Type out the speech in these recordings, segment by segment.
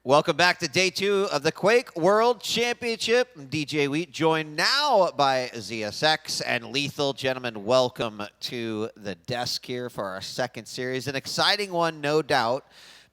Welcome back to day 2 of the Quake World Championship. I'm DJ Wheat, joined now by ZSX and Lethal. Gentlemen, welcome to the desk here for our second series. An exciting one, no doubt,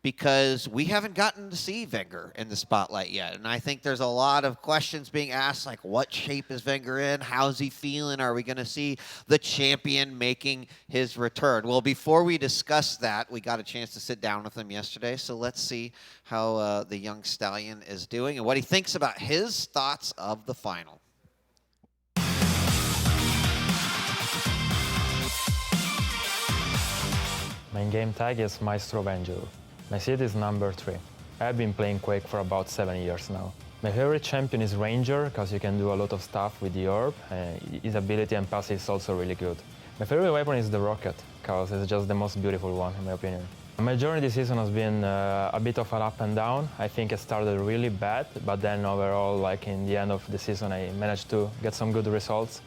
because we haven't gotten to see Wenger in the spotlight yet. And I think there's a lot of questions being asked, like what shape is Wenger in? How's he feeling? Are we going to see the champion making his return? Well, before we discuss that, we got a chance to sit down with him yesterday. So let's see how the young stallion is doing and what he thinks about his thoughts of the final. My game tag is Maestro Venger. My seed is number 3. I've been playing Quake for about 7 years now. My favorite champion is Ranger, because you can do a lot of stuff with the orb. His ability and passive is also really good. My favorite weapon is the rocket, because it's just the most beautiful one, in my opinion. My journey this season has been a bit of an up and down. I think it started really bad, but then overall, like in the end of the season, I managed to get some good results.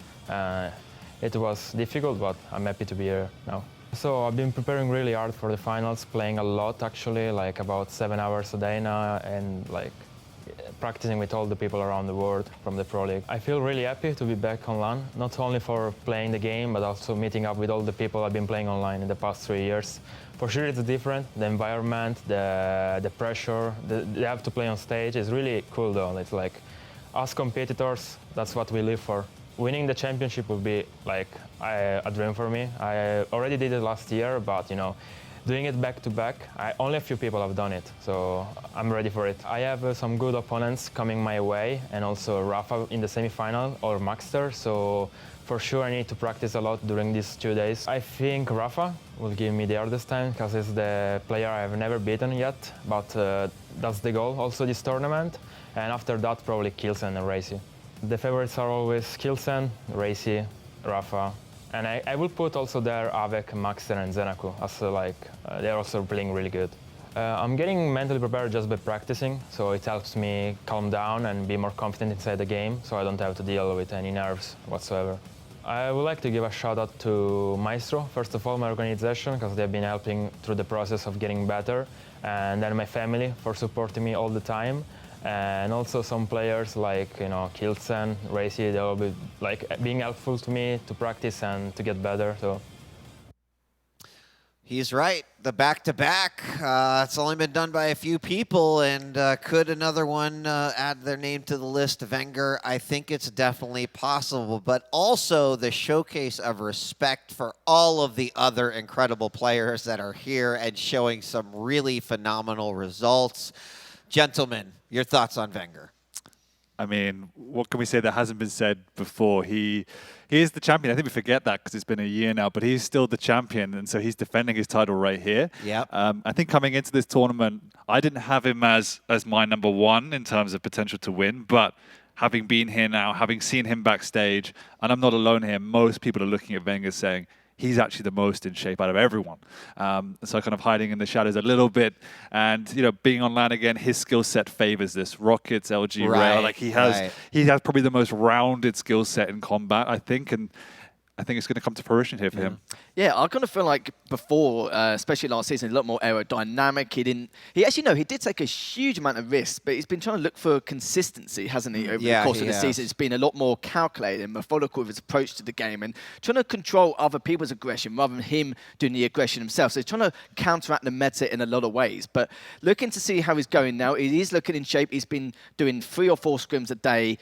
It was difficult, but I'm happy to be here now. So I've been preparing really hard for the finals, playing a lot actually, like about 7 hours a day now, and like practicing with all the people around the world from the Pro League. I feel really happy to be back on LAN, not only for playing the game, but also meeting up with all the people I've been playing online in the past 3 years. For sure it's different, the environment, the pressure, they have to play on stage is really cool though. It's like, us competitors, that's what we live for. Winning the championship would be like a dream for me. I already did it last year, but you know, doing it back to back, only a few people have done it, so I'm ready for it. I have some good opponents coming my way, and also Rafa in the semi-final or Bukster, so for sure I need to practice a lot during these 2 days. I think Rafa will give me the hardest time, because he's the player I have never beaten yet, but that's the goal also this tournament, and after that probably Kilsen and Racy. The favorites are always Kilsen, Racy, Rafa, and I will put also there Avec, Maxter and Zenaku, as they're also playing really good. I'm getting mentally prepared just by practicing, so it helps me calm down and be more confident inside the game, so I don't have to deal with any nerves whatsoever. I would like to give a shout out to Maestro, first of all my organization, because they've been helping through the process of getting better, and then my family for supporting me all the time. And also some players like, you know, Kilsen, Racy, they'll be like being helpful to me to practice and to get better. So He's right. The back-to-back, it's only been done by a few people, and could another one add their name to the list? Wenger, I think it's definitely possible, but also the showcase of respect for all of the other incredible players that are here and showing some really phenomenal results. Gentlemen, your thoughts on Wenger? I mean, what can we say that hasn't been said before? He is the champion. I think we forget that because it's been a year now, but he's still the champion, and so he's defending his title right here. Yep. I think coming into this tournament, I didn't have him as my number 1 in terms of potential to win, but having been here now, having seen him backstage, and I'm not alone here, most people are looking at Wenger saying, he's actually the most in shape out of everyone. So kind of hiding in the shadows a little bit. And, you know, being on LAN again, his skill set favors this. Rockets, LG, Rail, like he has probably the most rounded skill set in combat, I think. And I think it's going to come to fruition here for him. Yeah, I kind of feel like before, especially last season, a lot more aerodynamic. He did take a huge amount of risks, but he's been trying to look for consistency, hasn't he, over the course of the season. It's been a lot more calculated and methodical with his approach to the game and trying to control other people's aggression rather than him doing the aggression himself. So he's trying to counteract the meta in a lot of ways. But looking to see how he's going now, he is looking in shape. He's been doing 3 or 4 scrims a day,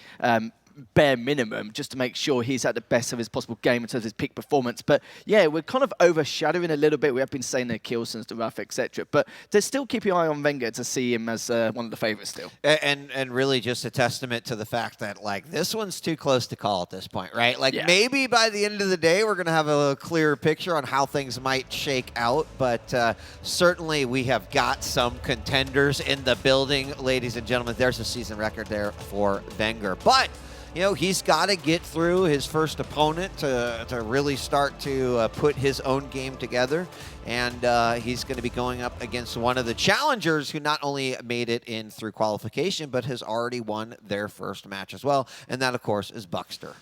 bare minimum, just to make sure he's at the best of his possible game in terms of his peak performance. But yeah, we're kind of overshadowing a little bit. We have been saying the Kilsons, the Rafa, etc. But to still keep your eye on Wenger to see him as one of the favorites still. And really just a testament to the fact that, like, this one's too close to call at this point, right? Like, maybe by the end of the day, we're going to have a clearer picture on how things might shake out. But certainly we have got some contenders in the building, ladies and gentlemen. There's a season record there for Wenger. But you know, he's got to get through his first opponent to really start to put his own game together. And he's going to be going up against one of the challengers who not only made it in through qualification, but has already won their first match as well. And that, of course, is Bukster.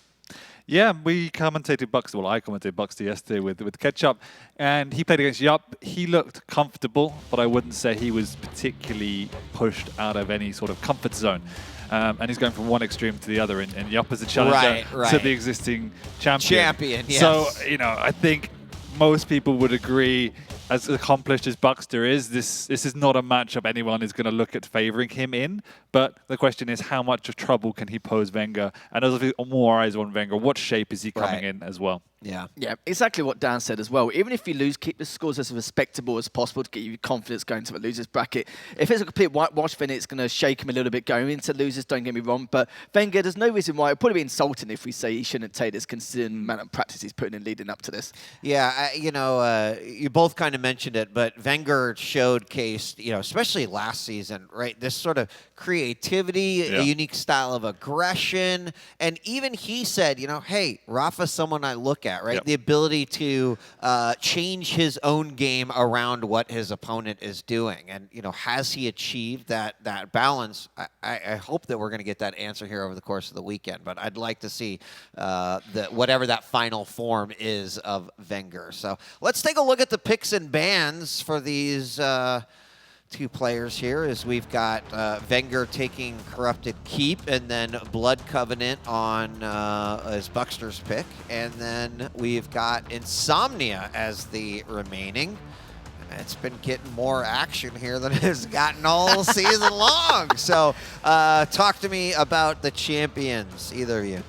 Yeah, we commentated Bukster. Well, I commentated Bukster yesterday with Ketchup, and he played against Yup. He looked comfortable, but I wouldn't say he was particularly pushed out of any sort of comfort zone. And he's going from one extreme to the other, and Yup is a challenger to the existing champion. Yes. So, I think most people would agree, as accomplished as Bukster is, this is not a matchup anyone is going to look at favoring him in. But the question is, how much of trouble can he pose Wenger? And as more eyes on Wenger, what shape is he coming in as well? Yeah, exactly what Dan said as well. Even if you lose, keep the scores as respectable as possible to get you confidence going to the losers bracket. If it's a complete whitewash, then it's going to shake him a little bit going into losers, don't get me wrong. But Wenger, there's no reason why. It would probably be insulting if we say he shouldn't take this, considering the amount of practice he's putting in leading up to this. Yeah, you both kind of mentioned it, but Wenger showcased, especially last season, right, this sort of creativity, a unique style of aggression. And even he said, hey, Rafa's someone I look at, right? The ability to change his own game around what his opponent is doing. And, has he achieved that balance? I hope that we're going to get that answer here over the course of the weekend. But I'd like to see whatever that final form is of Wenger. So let's take a look at the picks and bans for these two players here, as we've got Wenger taking Corrupted Keep, and then Blood Covenant on as Bukster's pick, and then we've got Insomnia as the remaining. It's been getting more action here than it's gotten all season long. So talk to me about the champions, either of you.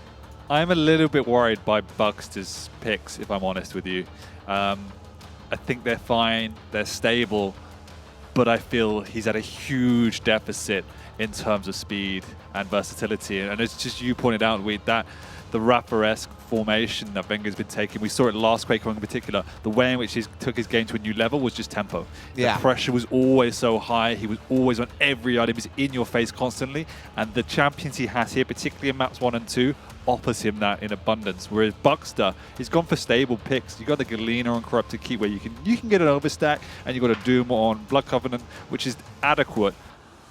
I'm a little bit worried by Bukster's picks, if I'm honest with you. I think they're fine, they're stable, but I feel he's at a huge deficit in terms of speed and versatility. And it's just, you pointed out, Weed, that the Rafa-esque formation that Wenger's been taking, we saw it last Quake in particular, the way in which he took his game to a new level was just tempo. The pressure was always so high, he was always on every item, he was in your face constantly, and the champions he has here, particularly in maps 1 and 2, offers him that in abundance. Whereas Bukster, he's gone for stable picks. You got the Galena on Corrupted Keep, where you can get an overstack, and you got a Doom on Blood Covenant, which is adequate.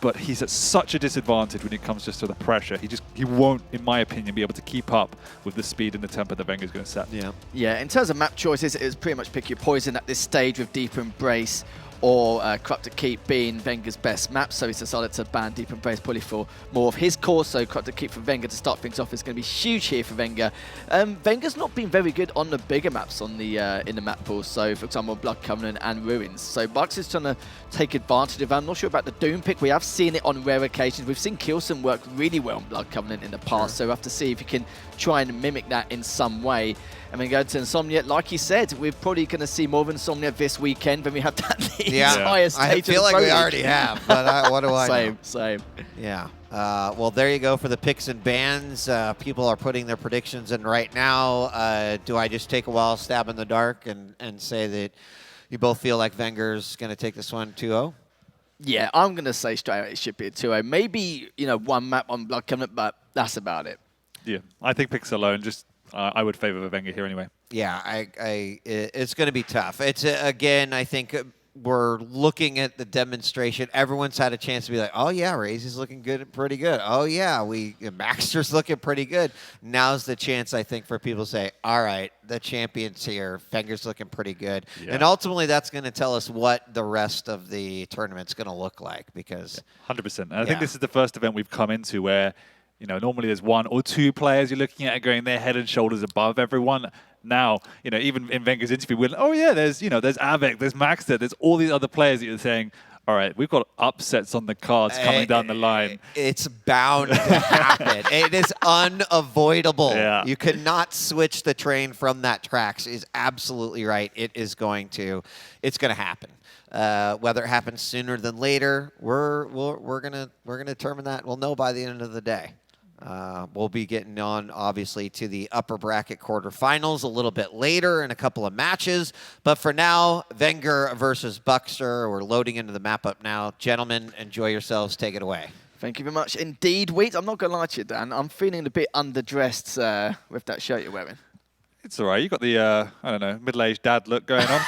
But he's at such a disadvantage when it comes just to the pressure. He won't, in my opinion, be able to keep up with the speed and the tempo that Wenger's going to set. Yeah. In terms of map choices, it was pretty much pick your poison at this stage, with Deep Embrace or Corrupted Keep being Wenger's best map, so he's decided to ban Deep Embrace probably for more of his course. So Corrupted Keep for Wenger to start things off is going to be huge here for Wenger. Wenger's not been very good on the bigger maps on the in the map pool, so for example Blood Covenant and Ruins. So Bucks is trying to take advantage of that. I'm not sure about the Doom pick. We have seen it on rare occasions. We've seen Kilson work really well on Blood Covenant in the past, so we have to see if he can try and mimic that in some way. And then go to Insomnia. Like you said, we're probably going to see more of Insomnia this weekend when we have that entire stage. I feel like we already have, but what do I know? Same. Yeah. Well, there you go for the picks and bans. People are putting their predictions in right now. Do I just take a wild stab in the dark and say that you both feel like Wenger's going to take this one 2-0? Yeah, I'm going to say straight out it should be a 2-0. Maybe, one map on Blood Covenant, but that's about it. Yeah, I think picks alone, just I would favor Wenger here anyway. Yeah, it's going to be tough. It's again, I think we're looking at the demonstration. Everyone's had a chance to be like, oh yeah, Razy's looking good, pretty good. Oh yeah, Maxter's looking pretty good. Now's the chance, I think, for people to say, all right, the champion's here. Wenger's looking pretty good. Yeah. And ultimately, that's going to tell us what the rest of the tournament's going to look like, because 100%. And I think this is the first event we've come into where, normally there's 1 or 2 players you're looking at going their head and shoulders above everyone. Now, even in Wenger's interview, we're like, oh yeah, there's Avec, there's Maxter, there's all these other players that you're saying, all right, we've got upsets on the cards coming down the line. It's bound to happen. It is unavoidable. Yeah. You cannot switch the train from that tracks. Is absolutely right. It's going to happen. Whether it happens sooner than later, we're gonna determine that. We'll know by the end of the day. We'll be getting on, obviously, to the upper bracket quarterfinals a little bit later in a couple of matches. But for now, Wenger versus Bukster. We're loading into the map up now. Gentlemen, enjoy yourselves. Take it away. Thank you very much indeed. Wait, I'm not going to lie to you, Dan. I'm feeling a bit underdressed with that shirt you're wearing. It's all right. You got the, middle-aged dad look going on.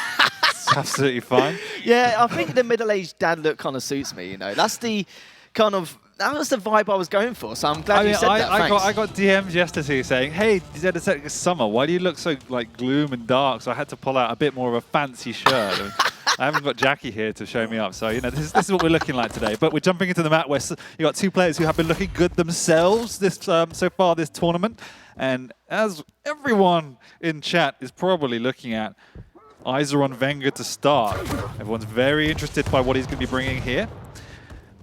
It's absolutely fine. Yeah, I think the middle-aged dad look kind of suits me, That's the kind of that was the vibe I was going for, so I'm glad you said that. I got DMs yesterday saying, hey, it's summer, why do you look so like gloom and dark? So I had to pull out a bit more of a fancy shirt. I haven't got Jackie here to show me up, so you know this is what we're looking like today. But we're jumping into the map where you got two players who have been looking good themselves this so far this tournament, and as everyone in chat is probably looking at, eyes are on Wenger to start. Everyone's very interested by what he's going to be bringing here.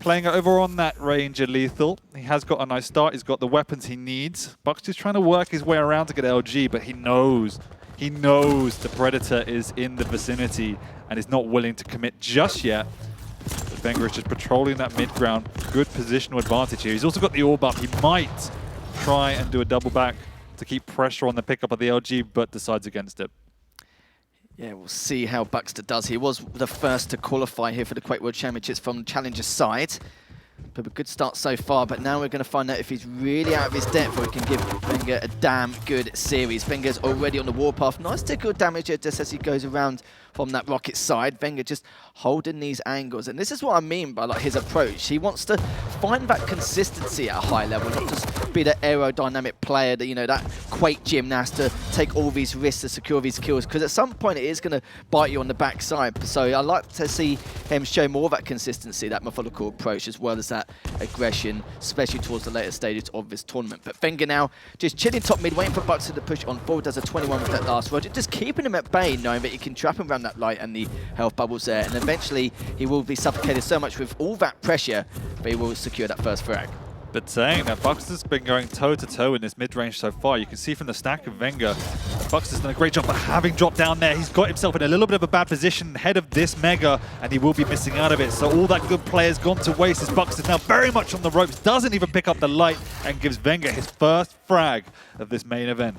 Playing over on that Ranger Lethal. He has got a nice start. He's got the weapons he needs. Bukster's trying to work his way around to get LG, but he knows the Predator is in the vicinity and is not willing to commit just yet. But Wenger is just patrolling that mid ground. Good positional advantage here. He's also got the orb up. He might try and do a double back to keep pressure on the pickup of the LG, but decides against it. Yeah, we'll see how Bukster does. He was the first to qualify here for the Quake World Championships from the challenger side. But a good start so far, but now we're going to find out if he's really out of his depth or he can give Wenger a damn good series. Wenger's already on the warpath. Nice tickle damage here just as he goes around from that rocket side. Wenger just holding these angles. And this is what I mean by like his approach. He wants to find that consistency at a high level, not just be the aerodynamic player, that, you know, that Quake gymnast to take all these risks to secure these kills. Because at some point it is going to bite you on the backside. So I like to see him show more of that consistency, that methodical approach, as well as that aggression, especially towards the later stages of this tournament. But Wenger now just chilling top mid, waiting for Bukster to push on forward. Does a 21 with that last roger, just keeping him at bay, knowing that you can trap him around that light and the health bubbles there. And eventually he will be suffocated so much with all that pressure, but he will secure that first frag. But saying that Bukster's been going toe-to-toe in this mid-range so far. You can see from the stack of Wenger, Bukster's done a great job, but having dropped down there, he's got himself in a little bit of a bad position ahead of this Mega, and he will be missing out of it. So all that good play has gone to waste as Bukster's now very much on the ropes, doesn't even pick up the light, and gives Wenger his first frag of this main event.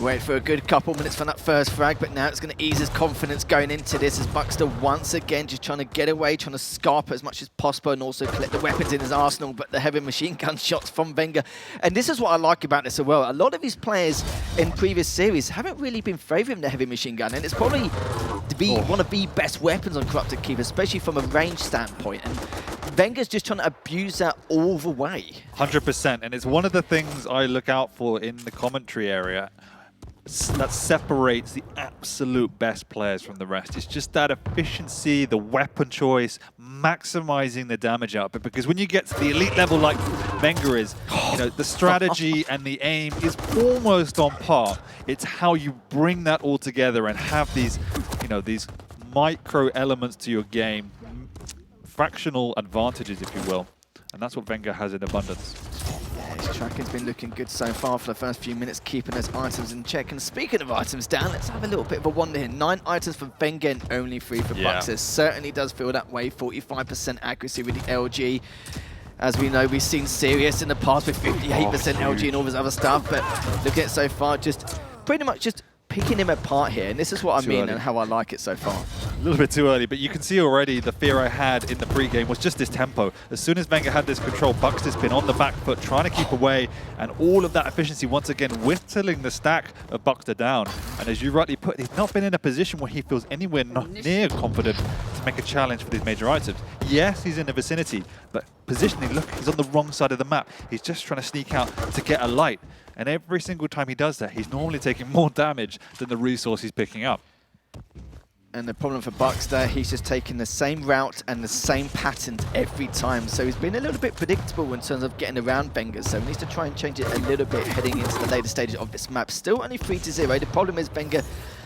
Wait for a good couple minutes for that first frag, but now it's going to ease his confidence going into this as Bukster once again just trying to get away, trying to scarp as much as possible and also collect the weapons in his arsenal, but the heavy machine gun shots from Wenger. And this is what I like about this as well. A lot of these players in previous series haven't really been favouring the heavy machine gun, and it's probably one of the best weapons on Corrupted Keep, especially from a range standpoint. And Wenger's just trying to abuse that all the way. 100%, and it's one of the things I look out for in the commentary area that separates the absolute best players from the rest. It's just that efficiency, the weapon choice, maximizing the damage output. Because when you get to the elite level like Wenger is, you know, the strategy and the aim is almost on par. It's how you bring that all together and have these, you know, these micro elements to your game, fractional advantages, if you will. And that's what Wenger has in abundance. His tracking's been looking good so far for the first few minutes, keeping those items in check. And speaking of items down, let's have a little bit of a wonder here. 9 items for Wenger and only 3 for Bukster. Certainly does feel that way. 45% accuracy with the LG. As we know, we've seen Sirius in the past with 58% LG and all this other stuff. But look at it so far, just pretty much just picking him apart here. And this is what I mean and how I like it so far. A little bit too early, but you can see already the fear I had in the pre-game was just this tempo. As soon as Wenger had this control, Bukster's been on the back foot, trying to keep away, and all of that efficiency once again whittling the stack of Bukster down. And as you rightly put, he's not been in a position where he feels anywhere near confident to make a challenge for these major items. Yes, he's in the vicinity, but positioning, look, he's on the wrong side of the map. He's just trying to sneak out to get a light. And every single time he does that, he's normally taking more damage than the resource he's picking up. And the problem for Bukster, he's just taking the same route and the same patterns every time. So he's been a little bit predictable in terms of getting around Wenger. So he needs to try and change it a little bit heading into the later stages of this map. Still only 3-0. The problem is Wenger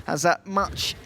has that much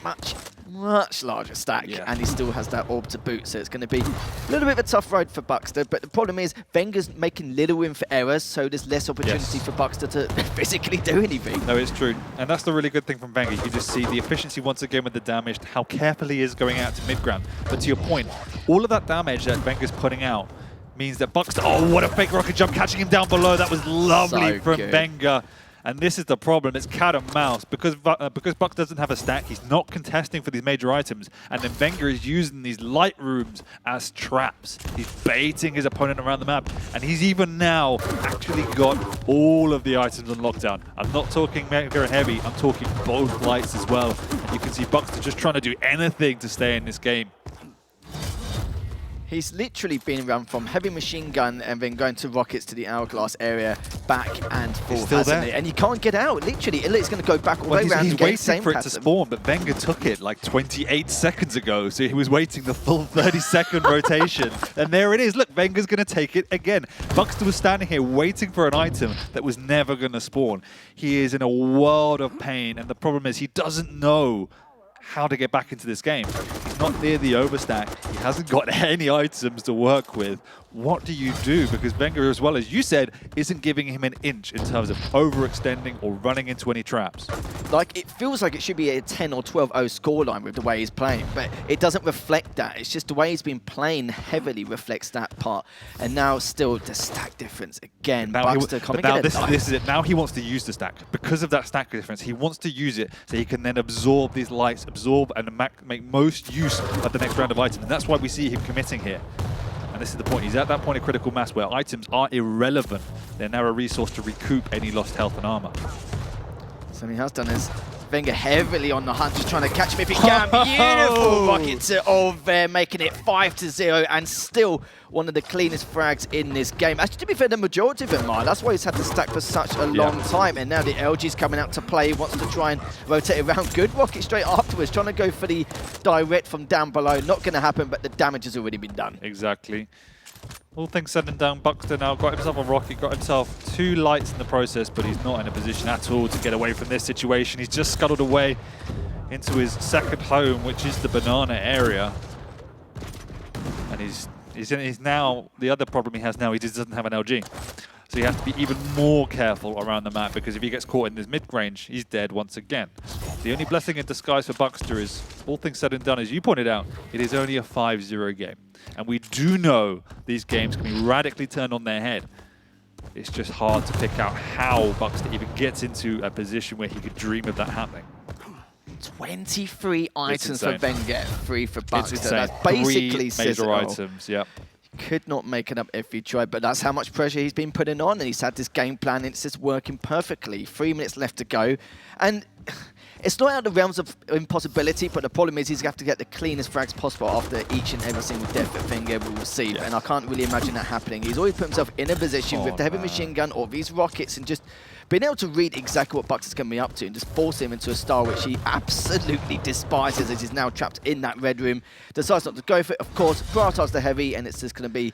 larger stack, and he still has that orb to boot, so it's going to be a little bit of a tough road for Bukster. But the problem is Wenger's making little room for errors, so there's less opportunity for Bukster to physically do anything. No, it's true, and that's the really good thing from Wenger. You can just see the efficiency once again with the damage, how carefully he is going out to mid-ground. But to your point, all of that damage that Wenger's putting out means that Bukster, oh, what a fake rocket jump, catching him down below. That was lovely from Wenger. And this is the problem, it's cat and mouse. Because Buck doesn't have a stack, he's not contesting for these major items, and then Wenger is using these light rooms as traps. He's baiting his opponent around the map, and he's even now actually got all of the items on lockdown. I'm not talking Mega and Heavy, I'm talking both lights as well. And you can see Buckster just trying to do anything to stay in this game. He's literally been run from heavy machine gun and then going to rockets to the hourglass area, back and forth, hasn't he? And you can't get out, literally. It's going to go back all the way around. He's waiting for it to spawn, but Wenger took it like 28 seconds ago, so he was waiting the full 30-second rotation. And there it is. Look, Wenger's going to take it again. Bukster was standing here waiting for an item that was never going to spawn. He is in a world of pain, and the problem is he doesn't know how to get back into this game. He's not near the overstack. He hasn't got any items to work with. What do you do? Because Wenger, as well as you said, isn't giving him an inch in terms of overextending or running into any traps. Like, it feels like it should be a 10 or 12-0 scoreline with the way he's playing, but it doesn't reflect that. It's just the way he's been playing heavily reflects that part. And now still the stack difference again. Bukster coming in. This is it. Now he wants to use the stack. Because of that stack difference, he wants to use it so he can then absorb these lights, absorb and make most use of the next round of items. And that's why we see him committing here. And this is the point. He's at that point of critical mass where items are irrelevant. They're now a resource to recoup any lost health and armor. So he has done his Wenger heavily on the hunt, just trying to catch him if he can. Beautiful rocket to over, making it 5-0, and still one of the cleanest frags in this game. Actually, to be fair, the majority of them are. That's why he's had to stack for such a long time. And now the LG's coming out to play. He wants to try and rotate around. Good rocket straight afterwards, trying to go for the direct from down below. Not going to happen, but the damage has already been done. Exactly. All things said and done, Bukster now got himself a rocket, got himself 2 lights in the process, but he's not in a position at all to get away from this situation. He's just scuttled away into his second home, which is the banana area. And he's now, the other problem he has now, he just doesn't have an LG. So you have to be even more careful around the map, because if he gets caught in this mid-range, he's dead once again. The only blessing in disguise for Bukster is, all things said and done, as you pointed out, it is only a 5-0 game. And we do know these games can be radically turned on their head. It's just hard to pick out how Bukster even gets into a position where he could dream of that happening. 23 items for Wenger, 3 for Bukster. That's 3 basically major items, yep. Could not make it up if he tried, but that's how much pressure he's been putting on, and he's had this game plan, and it's just working perfectly. 3 minutes left to go, and it's not out of the realms of impossibility, but the problem is he's going to have to get the cleanest frags possible after each and every single death that Wenger will receive, and I can't really imagine that happening. He's always put himself in a position with the heavy machine gun or these rockets, and just being able to read exactly what Bukster's going to be up to and just force him into a style which he absolutely despises, as he's now trapped in that red room. Decides not to go for it, of course, prioritise the heavy, and it's just going to be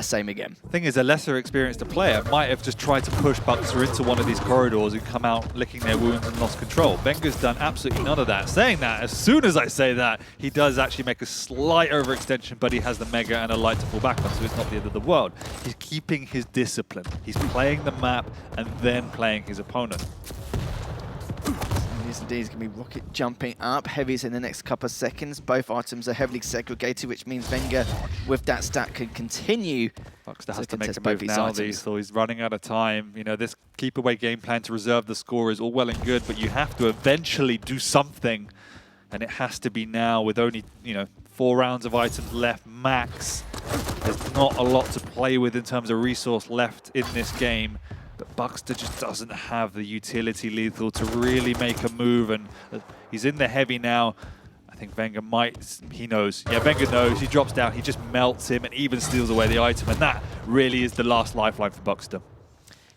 same again. The thing is, a lesser experienced player might have just tried to push Bukster into one of these corridors and come out licking their wounds and lost control. Wenger's done absolutely none of that. Saying that, as soon as I say that, he does actually make a slight overextension, but he has the Mega and a light to fall back on, so it's not the end of the world. He's keeping his discipline. He's playing the map and then playing his opponent. Yes, indeed, he's going to be rocket jumping up. Heavies in the next couple of seconds. Both items are heavily segregated, which means Wenger, with that stack, can continue. Bukster has to make a move now, so he's running out of time. You know, this keep away game plan to reserve the score is all well and good, but you have to eventually do something, and it has to be now with only, 4 rounds of items left max. There's not a lot to play with in terms of resource left in this game. But Bukster just doesn't have the utility lethal to really make a move, and he's in the heavy now. I think Wenger he knows. Yeah, Wenger knows. He drops down, he just melts him and even steals away the item, and that really is the last lifeline for Bukster.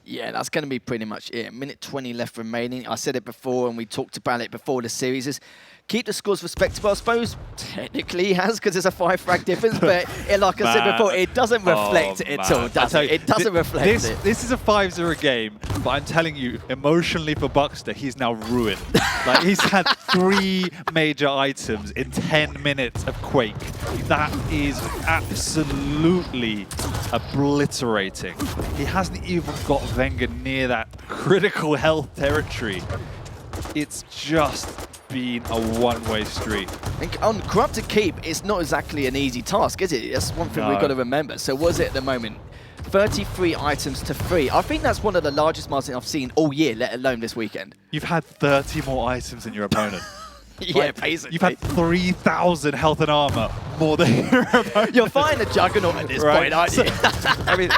Yeah, that's going to be pretty much it. Minute 20 left remaining. I said it before, and we talked about it before the series. Is keep the scores respectable. I suppose technically he has, because it's a 5 frag difference, but like I said before, it doesn't reflect it at all, does it? It doesn't reflect it. This is a 5-0 game, but I'm telling you, emotionally for Bukster, he's now ruined. Like, he's had 3 major items in 10 minutes of Quake. That is absolutely obliterating. He hasn't even got Wenger near that critical health territory. It's just been a one-way street. And on Corrupted Keep, it's not exactly an easy task, is it? That's one thing we've got to remember. So was it at the moment? 33 items to 3. I think that's one of the largest milestones I've seen all year, let alone this weekend. You've had 30 more items than your opponent. Yeah, basically. You've had 3,000 health and armor more than your opponent. You're fighting a juggernaut at this point, aren't you? I mean,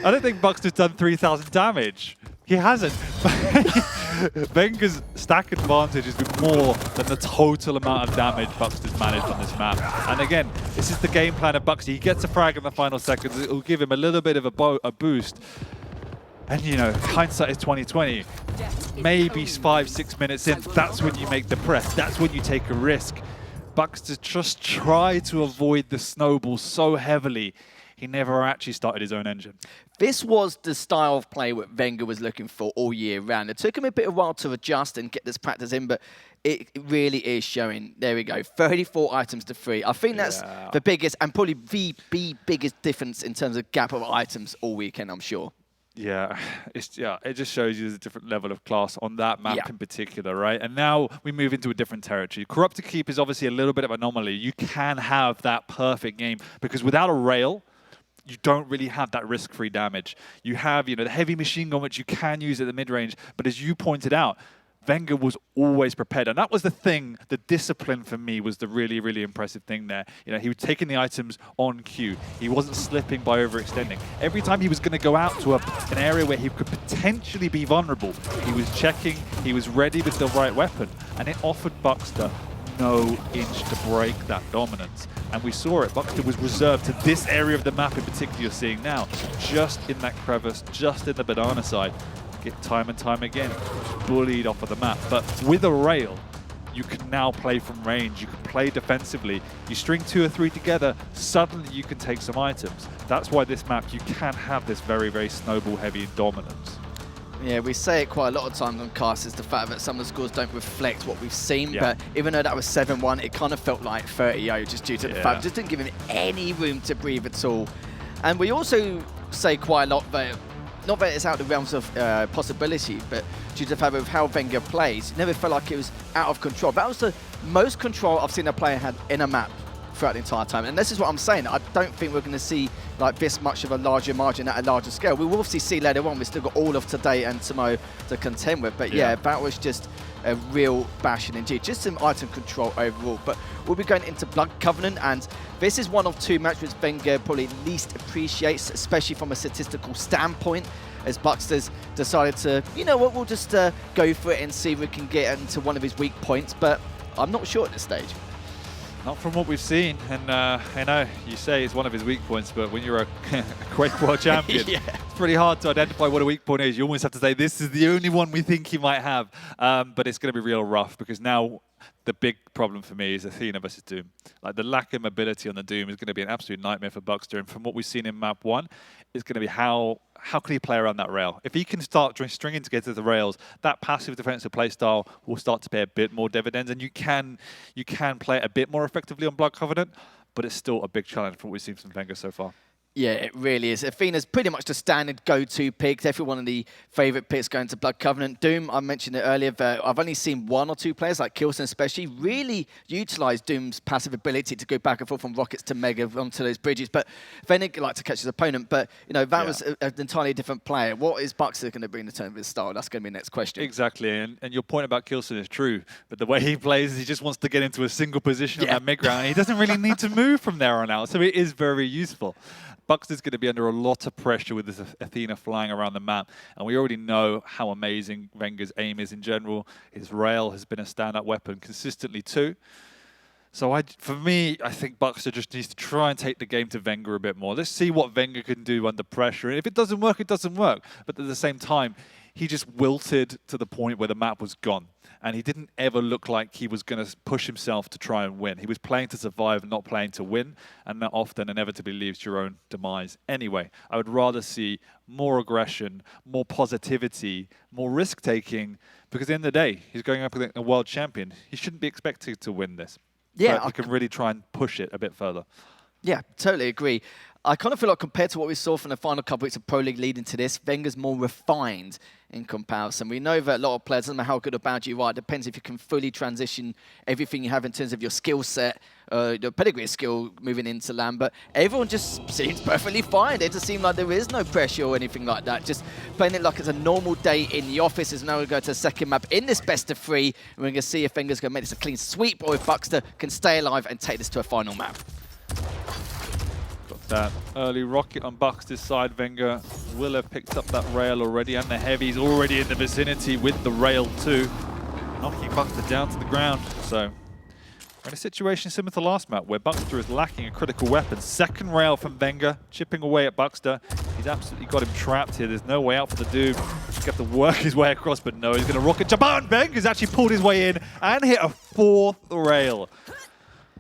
I don't think Bukster's done 3,000 damage, He hasn't. Wenger's stack advantage has been more than the total amount of damage Bukster's managed on this map. And again, this is the game plan of Bukster. He gets a frag in the final seconds. It will give him a little bit of a boost. And you know, hindsight is 20/20. Maybe 5-6 minutes in, that's when you make the press. That's when you take a risk. Bukster just tried to avoid the snowball so heavily. He never actually started his own engine. This was the style of play that Wenger was looking for all year round. It took him a bit of a while to adjust and get this practice in, but it really is showing. There we go, 34 items to 3. I think that's the biggest and probably the biggest difference in terms of gap of items all weekend, I'm sure. Yeah, it just shows you there's a different level of class on that map in particular, right? And now we move into a different territory. Corrupt to Keep is obviously a little bit of an anomaly. You can have that perfect game because without a rail, you don't really have that risk-free damage. You have, you know, the heavy machine gun, which you can use at the mid-range, but as you pointed out, Wenger was always prepared. And that was the thing, the discipline for me was the really, really impressive thing there. You know, he was taking the items on cue. He wasn't slipping by overextending. Every time he was going to go out to an area where he could potentially be vulnerable, he was checking, he was ready with the right weapon. And it offered Bukster no inch to break that dominance. And we saw it. Bukster was reserved to this area of the map in particular you're seeing now. Just in that crevice, just in the banana side. Get time and time again, bullied off of the map. But with a rail, you can now play from range. You can play defensively. You string 2 or 3 together, suddenly you can take some items. That's why this map, you can have this very, very snowball-heavy dominance. Yeah, we say it quite a lot of times on cast, is the fact that some of the scores don't reflect what we've seen, but even though that was 7-1, it kind of felt like 30-0 just due to the fact it just didn't give him any room to breathe at all. And we also say quite a lot that, not that it's out of the realms of possibility, but due to the fact of how Wenger plays, it never felt like it was out of control. That was the most control I've seen a player had in a map throughout the entire time. And this is what I'm saying. I don't think we're going to see like this much of a larger margin at a larger scale. We will obviously see later on. We've still got all of today and tomorrow to contend with. But yeah, that was just a real bashing indeed. Just some item control overall. But we'll be going into Blood Covenant, and this is one of 2 matches which Wenger probably least appreciates, especially from a statistical standpoint, as Bukster's decided to, you know what, we'll just go for it and see if we can get into one of his weak points. But I'm not sure at this stage. Not from what we've seen, and I know you say it's one of his weak points, but when you're a Quake World Champion, it's pretty hard to identify what a weak point is. You almost have to say, this is the only one we think he might have, but it's going to be real rough, because now the big problem for me is Athena versus Doom. Like, the lack of mobility on the Doom is going to be an absolute nightmare for Bukster, and from what we've seen in map 1, it's going to be how can he play around that rail? If he can start stringing together the rails, that passive defensive playstyle will start to pay a bit more dividends, and you can play it a bit more effectively on Blood Covenant, but it's still a big challenge for what we've seen from Wenger so far. Yeah, it really is. Athena's pretty much the standard go-to pick. Definitely one of the favourite picks going to Blood Covenant. Doom, I mentioned it earlier, but I've only seen 1 or 2 players, like Kilson especially, really utilise Doom's passive ability to go back and forth from rockets to Mega onto those bridges. But Venig liked to catch his opponent, but you know that was an entirely different player. What is Bukster going to bring in terms of his style? That's going to be the next question. Exactly, and your point about Kilson is true, but the way he plays, he just wants to get into a single position on that mid-ground, and he doesn't really need to move from there on out, so it is very useful. Bukster's going to be under a lot of pressure with this Athena flying around the map, and we already know how amazing Wenger's aim is in general. His rail has been a stand-up weapon consistently too. So for me, I think Bukster just needs to try and take the game to Wenger a bit more. Let's see what Wenger can do under pressure. And if it doesn't work, it doesn't work. But at the same time, he just wilted to the point where the map was gone. And he didn't ever look like he was going to push himself to try and win. He was playing to survive and not playing to win. And that often inevitably leads to your own demise. Anyway, I would rather see more aggression, more positivity, more risk-taking. Because at the end of the day, he's going up against a world champion. He shouldn't be expected to win this. Yeah, but he can really try and push it a bit further. Yeah, totally agree. I kind of feel like compared to what we saw from the final couple weeks of Pro League leading to this, Wenger's more refined in comparison. We know that a lot of players, doesn't matter how good or bad you are, it depends if you can fully transition everything you have in terms of your skill set, your pedigree skill moving into LAN, but everyone just seems perfectly fine. It just seems like there is no pressure or anything like that. Just playing it like it's a normal day in the office. As now we go to the second map in this best of 3, and we're going to see if Wenger's going to make this a clean sweep or if Bukster can stay alive and take this to a final map. That early rocket on Bukster's side. Wenger will have picked up that rail already, and the heavy's already in the vicinity with the rail too, knocking Bukster down to the ground. So we're in a situation similar to last map where Bukster is lacking a critical weapon. Second rail from Wenger, chipping away at Bukster. He's absolutely got him trapped here. There's no way out for the dude. He's got to work his way across, but no, he's going to rocket jump out, and Wenger's actually pulled his way in and hit a 4th rail.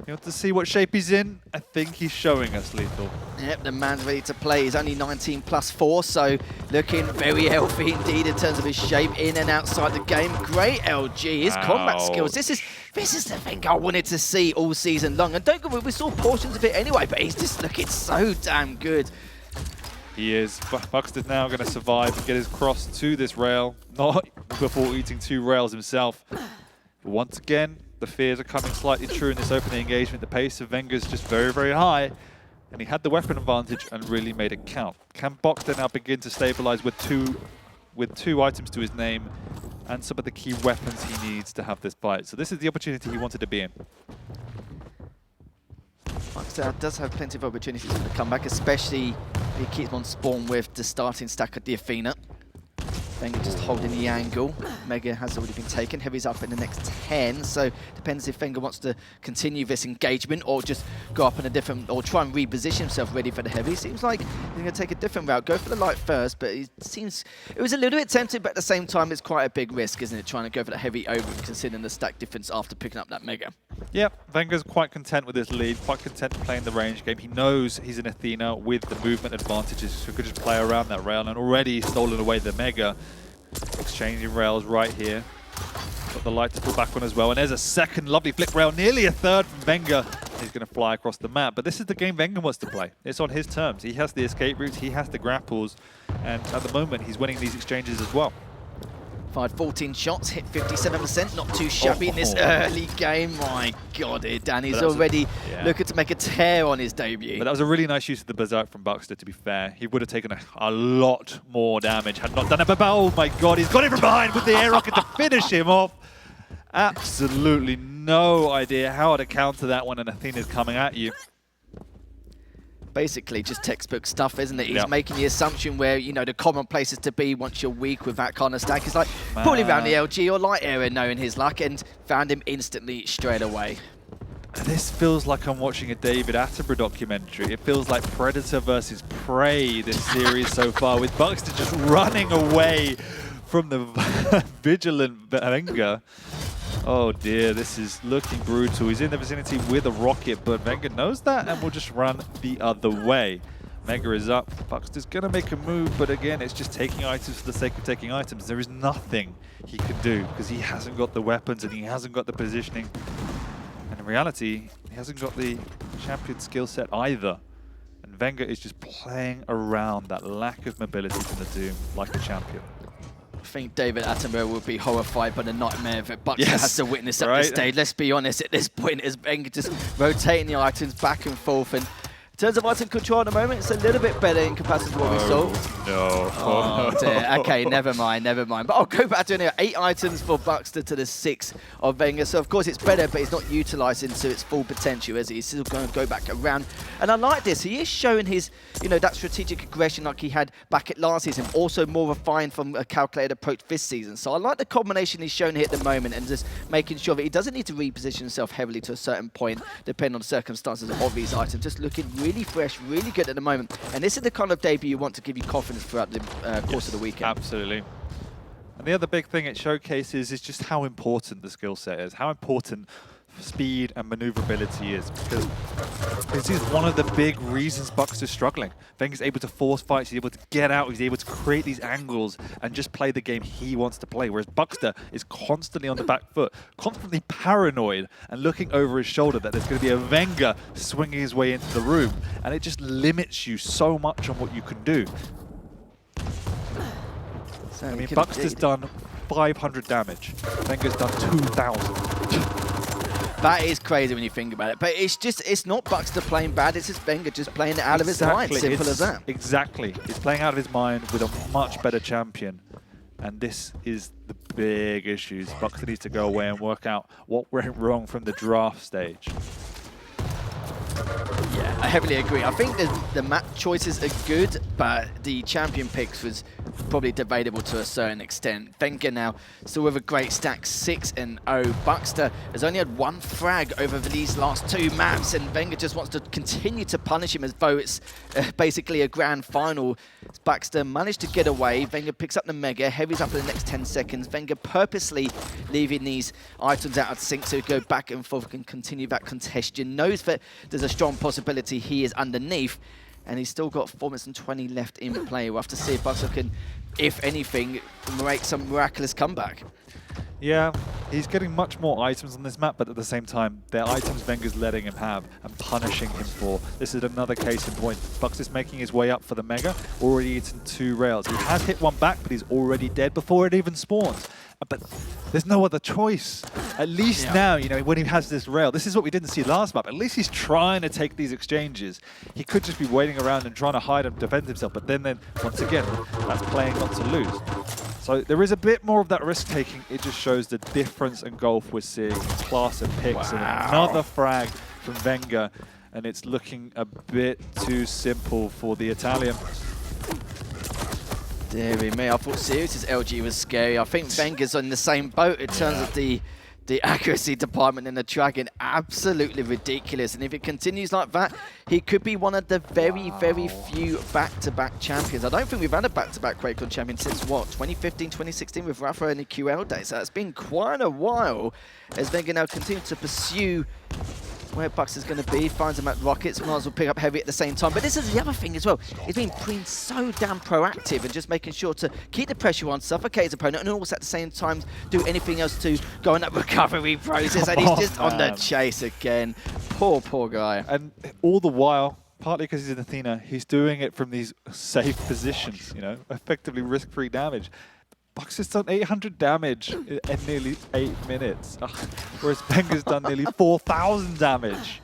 You want to see what shape he's in? I think he's showing us, Lethal. Yep, the man's ready to play. He's only 19 plus 4, so looking very healthy indeed in terms of his shape in and outside the game. Great LG, his combat skills. This is the thing I wanted to see all season long. And don't get me wrong, we saw portions of it anyway, but he's just looking so damn good. He is. Bukster's now going to survive and get his cross to this rail, not before eating 2 rails himself. But once again, the fears are coming slightly true in this opening engagement. The pace of Wenger's just very, very high, and he had the weapon advantage and really made it count. Can Bukster now begin to stabilize with two items to his name and some of the key weapons he needs to have this fight? So this is the opportunity he wanted to be in. Bukster does have plenty of opportunities for the comeback, especially if he keeps on spawn with the starting stack of the Athena. Wenger just holding the angle. Mega has already been taken. Heavy's up in the next 10, so depends if Wenger wants to continue this engagement or just go up in a different, or try and reposition himself ready for the heavy. Seems like he's going to take a different route. Go for the light first, but it was a little bit tempting, but at the same time, it's quite a big risk, isn't it? Trying to go for the heavy over, considering the stack difference after picking up that Mega. Yep, Wenger's quite content with his lead, quite content playing the range game. He knows he's an Athena with the movement advantages, so he could just play around that rail, and already stolen away the Mega. Exchanging rails right here. Got the light to pull back on as well. And there's a second lovely flick rail, nearly a third from Wenger. He's going to fly across the map. But this is the game Wenger wants to play. It's on his terms. He has the escape routes, he has the grapples. And at the moment, he's winning these exchanges as well. Fired 14 shots, hit 57%, not too shabby in this early game. My God, Danny's already looking to make a tear on his debut. But that was a really nice use of the Berserk from Bukster, to be fair. He would have taken a lot more damage had not done it. But oh my God, he's got it from behind with the air rocket to finish him off. Absolutely no idea how to counter that when an Athena's coming at you. Basically just textbook stuff, isn't it? He's making the assumption where, you know, the common places to be once you're weak with that kind of stack is like pulling around the LG or light area, knowing his luck, and found him instantly straight away. This feels like I'm watching a David Attenborough documentary. It feels like Predator versus Prey, this series so far, with Bukster just running away from the vigilant Wenger. Oh dear, this is looking brutal. He's in the vicinity with a rocket, but Wenger knows that and will just run the other way. Wenger is up. Bukster's going to make a move, but again, it's just taking items for the sake of taking items. There is nothing he can do because he hasn't got the weapons and he hasn't got the positioning. And in reality, he hasn't got the champion skill set either. And Wenger is just playing around that lack of mobility from the Doom like a champion. I think David Attenborough would be horrified by the nightmare that Bukster has to witness at this stage. Let's be honest, at this point, is Wenger just rotating the items back and forth. And in terms of item control at the moment, it's a little bit better in comparison to what we saw. No. Oh, dear. Okay, never mind. But I'll go back to it. 8 items for Bukster to the 6 of Wenger. So, of course, it's better, but it's not utilising to its full potential, as he's still going to go back around. And I like this. He is showing his, you know, that strategic aggression like he had back at last season, also more refined from a calculated approach this season. So I like the combination he's shown here at the moment and just making sure that he doesn't need to reposition himself heavily to a certain point, depending on the circumstances of these items. Just looking really fresh, really good at the moment. And this is the kind of debut you want to give you confidence throughout the course of the weekend. Absolutely. And the other big thing it showcases is just how important the skill set is, how important speed and maneuverability is, because this is one of the big reasons Bukster's struggling. Wenger's able to force fights, he's able to get out, he's able to create these angles and just play the game he wants to play, whereas Bukster is constantly on the back foot, constantly paranoid and looking over his shoulder that there's going to be a Wenger swinging his way into the room, and it just limits you so much on what you can do. So I mean, Bukster's done 500 damage, Wenger's done 2,000. That is crazy when you think about it. But it's not Bukster playing bad, it's just Wenger just playing it out of his mind. Simple as that. Exactly. He's playing out of his mind with a much better champion. And this is the big issues. Bukster needs to go away and work out what went wrong from the draft stage. Yeah, I heavily agree. I think the map choices are good, but the champion picks was probably debatable to a certain extent. Wenger now still with a great stack, 6-0. bukster has only had 1 frag over these last 2 maps, and Wenger just wants to continue to punish him as though it's basically a grand final. bukster managed to get away. Wenger picks up the Mega, heavies up in the next 10 seconds. Wenger purposely leaving these items out of sync so he go back and forth and continue that congestion. Knows that there's a strong possibility he is underneath, and he's still got 4 minutes and 20 left in play. We'll have to see if bukster can, if anything, make some miraculous comeback. Yeah, he's getting much more items on this map, but at the same time, they're items Wenger's letting him have and punishing him for. This is another case in point. bukster's making his way up for the Mega, already eaten 2 rails. He has hit 1 back, but he's already dead before it even spawns. But there's no other choice. At least now, you know, when he has this rail, this is what we didn't see last map. At least he's trying to take these exchanges. He could just be waiting around and trying to hide and defend himself, but then once again, that's playing not to lose. So there is a bit more of that risk-taking. It just shows the difference in golf we're seeing. Class of picks and another frag from Wenger, and it's looking a bit too simple for the Italian. Deary me, I thought Sirius's LG was scary. I think Wenger's on the same boat in terms of the accuracy department in the Dragon. Absolutely ridiculous. And if it continues like that, he could be one of the very, very few back-to-back champions. I don't think we've had a back-to-back Quake champion since, what, 2015, 2016 with Rafa and the QL days. So it's been quite a while as Wenger now continue to pursue where bukster's going to be, finds him at Rockets, might as well pick up Heavy at the same time. But this is the other thing as well. He's been so damn proactive and just making sure to keep the pressure on, suffocate his opponent, and also at the same time do anything else to go in that recovery process. And he's just on the chase again. Poor, poor guy. And all the while, partly because he's in Athena, he's doing it from these safe positions, you know, effectively risk-free damage. bukster's done 800 damage in nearly 8 minutes, whereas Wenger's done nearly 4,000 damage.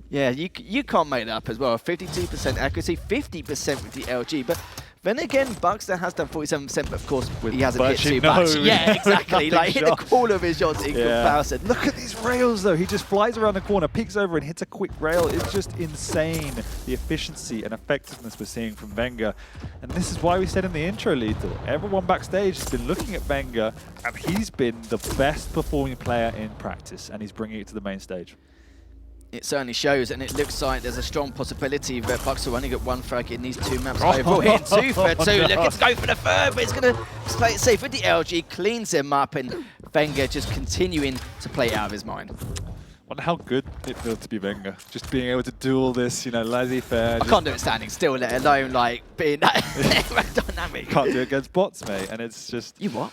Yeah, you can't make that up as well. 52% accuracy, 50% with the LG. But then again, bukster has done 47%, but of course he hasn't hit too much. Yeah, exactly. Like hit the corner of his shots in comparison. Look at these rails though. He just flies around the corner, peeks over and hits a quick rail. It's just insane, the efficiency and effectiveness we're seeing from Wenger. And this is why we said in the intro, Lethal, everyone backstage has been looking at Wenger, and he's been the best performing player in practice, and he's bringing it to the main stage. It certainly shows, and it looks like there's a strong possibility that bukster will only get 1 frag in these 2 maps overall. Hitting 2 for 2. No. Look, it's go for the 3rd, but it's going to play it safe with the LG, cleans him up, and Wenger just continuing to play it out of his mind. Wonder how good it feels to be Wenger. Just being able to do all this, you know, laissez-faire. I can't do it standing still, let alone like being that dynamic. Can't do it against bots, mate, and it's just... You what?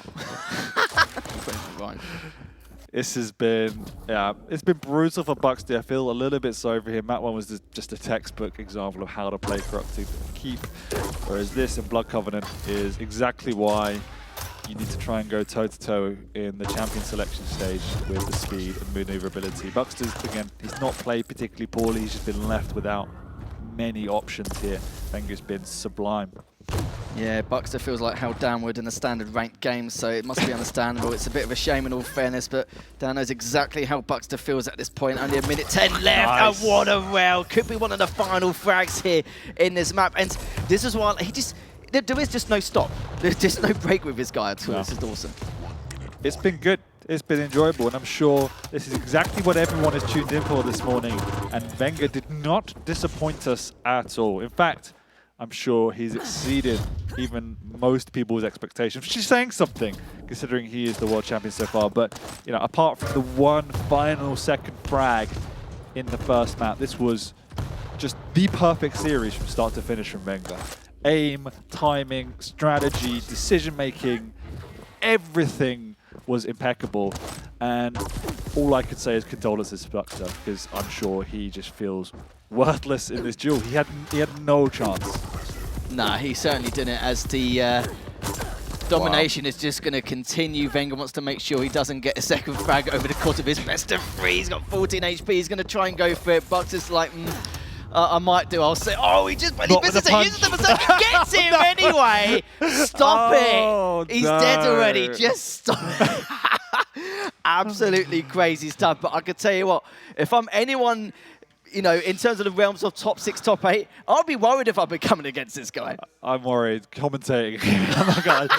This has been, it's been brutal for bukster. I feel a little bit sorry for him. That one was just a textbook example of how to play Corrupted Keep, whereas this in Blood Covenant is exactly why you need to try and go toe-to-toe in the champion selection stage with the speed and maneuverability. bukster's, again, he's not played particularly poorly. He's just been left without many options here. Wenger's been sublime. Yeah, bukster feels like held downward in the standard ranked game, so it must be understandable. It's a bit of a shame in all fairness, but Dan knows exactly how bukster feels at this point. Only 1:10 left, Nice. and what a rail. Could be one of the final frags here in this map. And this is why there is just no stop. There's just no break with this guy at all. No. This is awesome. It's been good. It's been enjoyable, and I'm sure this is exactly what everyone has tuned in for this morning. And Wenger did not disappoint us at all. In fact, I'm sure he's exceeded even most people's expectations, which is saying something, considering he is the world champion so far. But, you know, apart from the one final second frag in the first map, this was just the perfect series from start to finish from Wenger. Aim, timing, strategy, decision-making, everything was impeccable. And all I could say is condolences to bukster, because I'm sure he just feels worthless in this duel. He had no chance. Nah, he certainly didn't, as the domination is just going to continue. Wenger wants to make sure he doesn't get a second frag over the course of his best of 3. He's got 14 HP. He's going to try and go for it. bukster's like, I might do. I'll say, oh, he just misses it. Uses the berserk. Gets him anyway. Stop it. He's dead already. Just stop it. Absolutely crazy stuff. But I can tell you what, if I'm anyone you know, in terms of the realms of top 6, top 8, I'd be worried if I'd be coming against this guy. I'm worried. Commentating. Oh my God.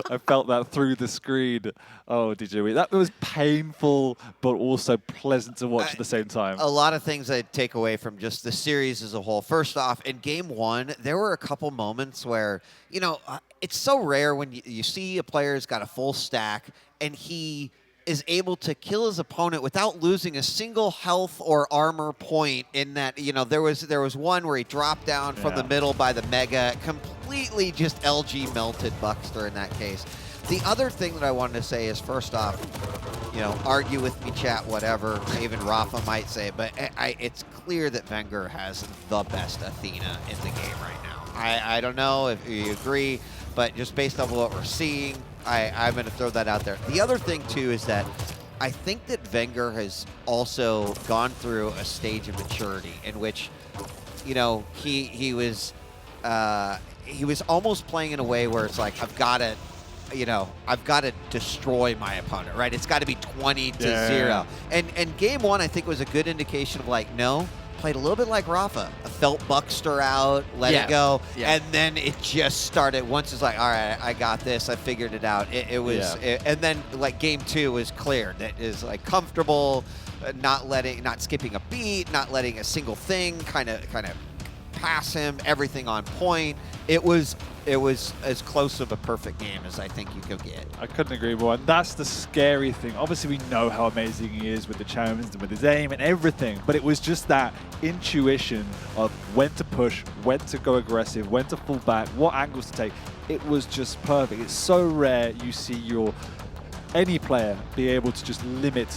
I felt that through the screen. Oh, DJ, that was painful, but also pleasant to watch at the same time. A lot of things I take away from just the series as a whole. First off, in game 1, there were a couple moments where, you know, it's so rare when you see a player's got a full stack and he is able to kill his opponent without losing a single health or armor point in that, you know, there was one where he dropped down from the middle by the Mega, completely just LG melted bukster in that case. The other thing that I wanted to say is, first off, you know, argue with me, chat, whatever, even Rafa might say, but it's clear that Wenger has the best Athena in the game right now. I don't know if you agree, but just based on what we're seeing, I'm going to throw that out there. The other thing, too, is that I think that Wenger has also gone through a stage of maturity in which, you know, he was almost playing in a way where it's like, I've got to destroy my opponent, right? It's got to be 20-0. And game 1, I think, was a good indication of like, no, played a little bit like Rafa. I felt Bukster out, let it go, and then it just started. Once it's like, all right, I got this, I figured it out. It was, and then like game 2 was clear. That is like comfortable, not skipping a beat, not letting a single thing kind of pass him. Everything on point. It was as close of a perfect game as I think you could get. I couldn't agree more. And that's the scary thing. Obviously, we know how amazing he is with the challenges and with his aim and everything, but it was just that intuition of when to push, when to go aggressive, when to fall back, what angles to take. It was just perfect. It's so rare you see any player be able to just limit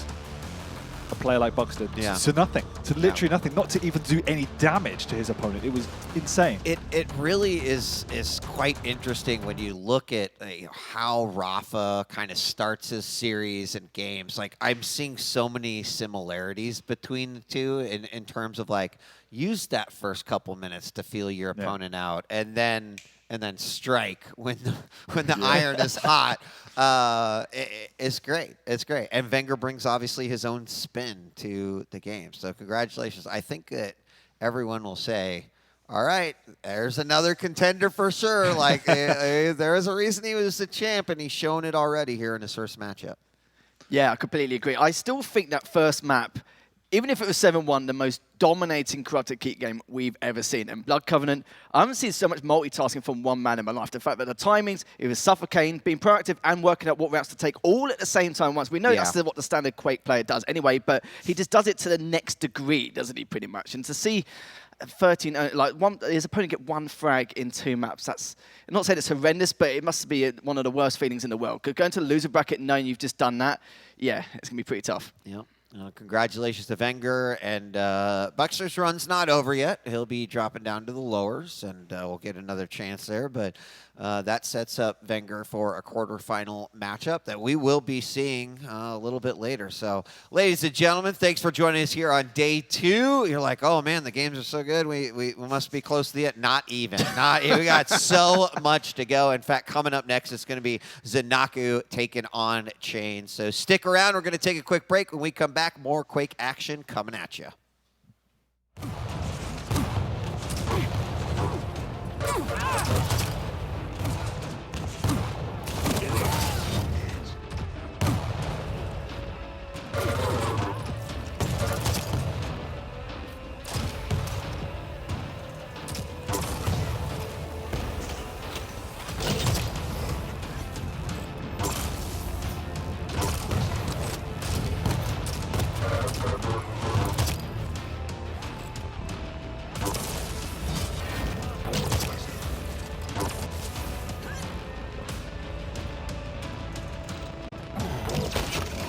a player like Bukster to nothing, to literally nothing, not to even do any damage to his opponent. It was insane. It really is quite interesting when you look at how Rafa kind of starts his series and games. Like, I'm seeing so many similarities between the two in terms of like, use that first couple minutes to feel your opponent out, and then strike when the iron is hot. It's great. It's great. And Wenger brings obviously his own spin to the game. So congratulations. I think that everyone will say, all right, there's another contender for sure. Like there is a reason he was the champ, and he's shown it already here in his first matchup. Yeah, I completely agree. I still think that first map, even if it was 7-1, the most dominating Corrupted Keep game we've ever seen. And Blood Covenant, I haven't seen so much multitasking from one man in my life. The fact that the timings, it was suffocating, being proactive and working out what routes to take all at the same time once. We know that's what the standard Quake player does anyway, but he just does it to the next degree, doesn't he, pretty much? And to see 13, his opponent get 1 frag in 2 maps, that's, I'm not saying it's horrendous, but it must be one of the worst feelings in the world. Going to the loser bracket knowing you've just done that, yeah, it's going to be pretty tough. Yeah. Congratulations to Wenger, and Bukster's run's not over yet. He'll be dropping down to the lowers, and we'll get another chance there. But that sets up Wenger for a quarterfinal matchup that we will be seeing a little bit later. So, ladies and gentlemen, thanks for joining us here on day 2. You're like, oh man, the games are so good. We must be close to the end. Not even. We got so much to go. In fact, coming up next, it's going to be Zanaku taking on Chain. So stick around. We're going to take a quick break. When we come back, more Quake action coming at you.